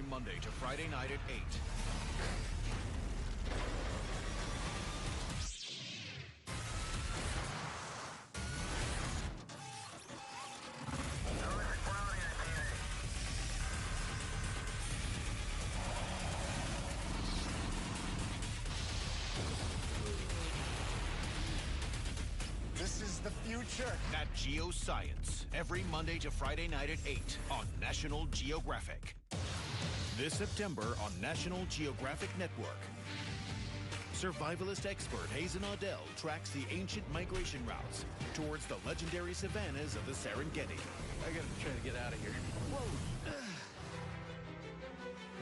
Monday to Friday night at 8. This is the future. Nat Geo Science, every Monday to Friday night at 8 on National Geographic. This September on National Geographic Network. Survivalist expert Hazen Audell tracks the ancient migration routes towards the legendary savannas of the Serengeti. I gotta try to get out of here. Whoa.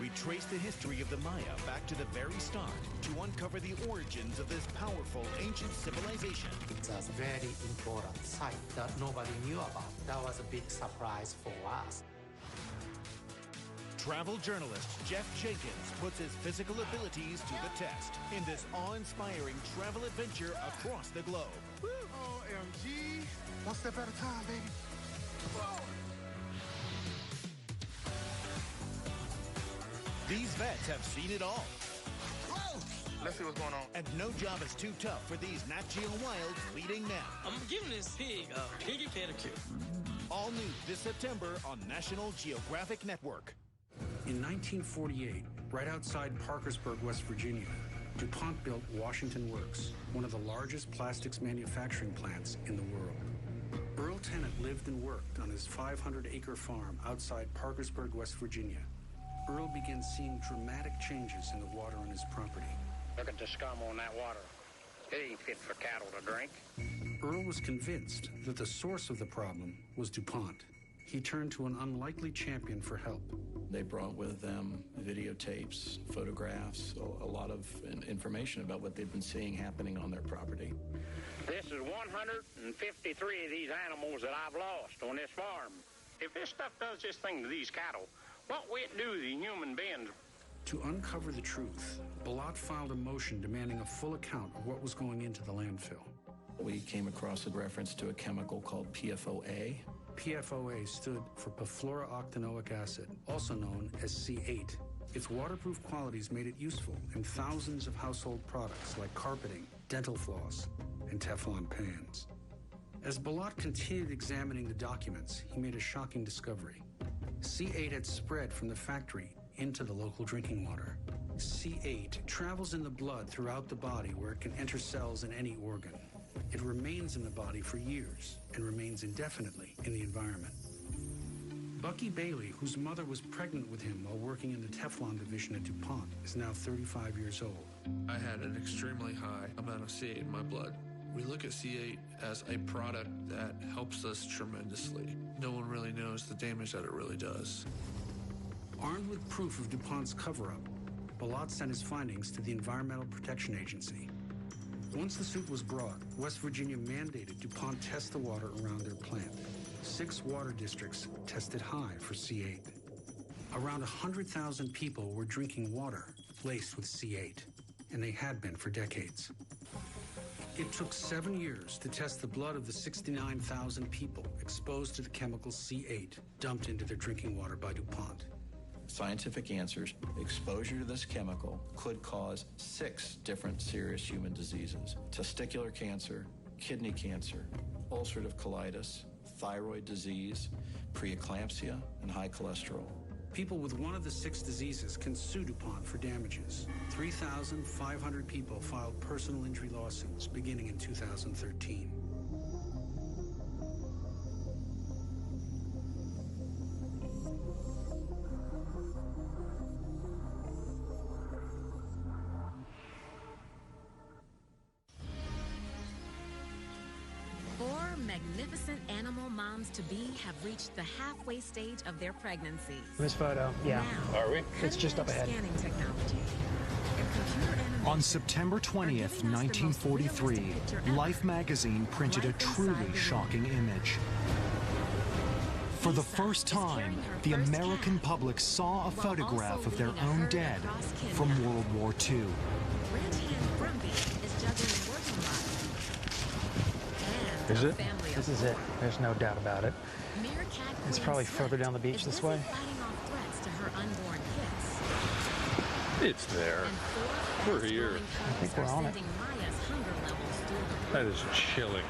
We trace the history of the Maya back to the very start to uncover the origins of this powerful ancient civilization. It's a very important site that nobody knew about. That was a big surprise for us. Travel journalist Jeff Jenkins puts his physical abilities to the test in this awe-inspiring travel adventure across the globe. Woo. OMG. One step at a time, baby. Whoa. These vets have seen it all. Whoa. Let's see what's going on. And no job is too tough for these Nat Geo Wilds leading now. I'm giving this pig a piggy pedicure. All new this September on National Geographic Network. In 1948, right outside Parkersburg, West Virginia, DuPont built Washington Works, one of the largest plastics manufacturing plants in the world. Earl Tennant lived and worked on his 500-acre farm outside Parkersburg, West Virginia. Earl began seeing dramatic changes in the water on his property. Look at the scum on that water. It ain't fit for cattle to drink. Earl was convinced that the source of the problem was DuPont. He turned to an unlikely champion for help. They brought with them videotapes, photographs, a lot of information about what they've been seeing happening on their property. This is 153 of these animals that I've lost on this farm. If this stuff does this thing to these cattle, what will it do to the human beings? To uncover the truth, Balot filed a motion demanding a full account of what was going into the landfill. We came across a reference to a chemical called PFOA. PFOA stood for perfluorooctanoic acid, also known as C8. Its waterproof qualities made it useful in thousands of household products like carpeting, dental floss, and Teflon pans. As Balot continued examining the documents, he made a shocking discovery. C8 had spread from the factory into the local drinking water. C8 travels in the blood throughout the body where it can enter cells in any organ. It remains in the body for years and remains indefinitely in the environment. Bucky Bailey, whose mother was pregnant with him while working in the Teflon division at DuPont, is now 35 years old. I had an extremely high amount of C8 in my blood. We look at C8 as a product that helps us tremendously. No one really knows the damage that it really does. Armed with proof of DuPont's cover-up, Balot sent his findings to the Environmental Protection Agency. Once the suit was brought, West Virginia mandated DuPont test the water around their plant. 6 water districts tested high for C8. Around 100,000 people were drinking water laced with C8, and they had been for decades. It took 7 years to test the blood of the 69,000 people exposed to the chemical C8 dumped into their drinking water by DuPont. Scientific answers, exposure to this chemical could cause 6 different serious human diseases: testicular cancer, kidney cancer, ulcerative colitis, thyroid disease, preeclampsia, and high cholesterol. People with one of the 6 diseases can sue DuPont for damages. 3,500 people filed personal injury lawsuits beginning in 2013. Magnificent animal moms-to-be have reached the halfway stage of their pregnancies. This photo, yeah. Now, Are we? It's just up ahead. Scanning technology and computer animation On September 20th, 1943, Life magazine printed a truly shocking image. For the first time, the American public saw a photograph of their own dead from World War II. Ranch hand Brumby is juggling working life. Is it? This is it. There's no doubt about it. It's probably further down the beach this way. Fighting off threats to her unborn kids. It's there. We're here. I think we're on it. That is chilling.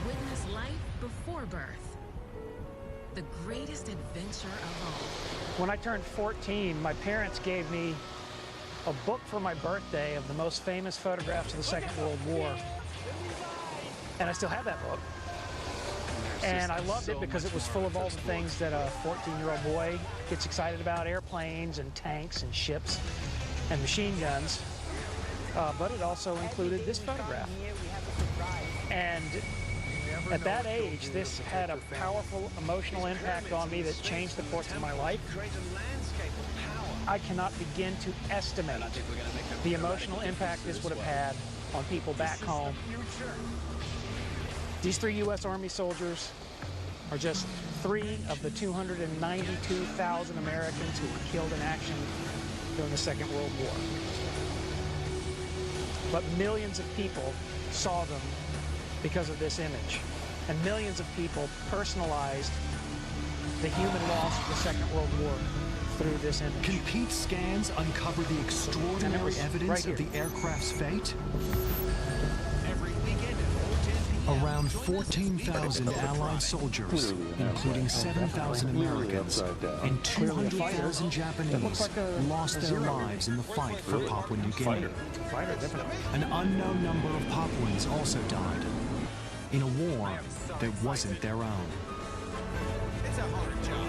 Witness life before birth. The greatest adventure of all. When I turned 14, my parents gave me a book for my birthday of the most famous photographs of the Second World War. And I still have that book. And I loved it because it was full of all the things that a 14-year-old boy gets excited about: airplanes and tanks and ships and machine guns. But it also included this photograph. And at that age, this had a powerful emotional impact on me that changed the course of my life. I cannot begin to estimate the emotional impact this would have had on people back home. These 3 U.S. Army soldiers are just 3 of the 292,000 Americans who were killed in action during the Second World War. But millions of people saw them because of this image. And millions of people personalized the human loss of the Second World War through this image. Can Pete's scans uncover the extraordinary evidence of the aircraft's fate? Around 14,000 Allied soldiers, including 7,000 Americans and 200,000 Japanese, lost their lives in the fight for Papua New Guinea. An unknown number of Papuans also died in a war that wasn't their own. It's a hard job.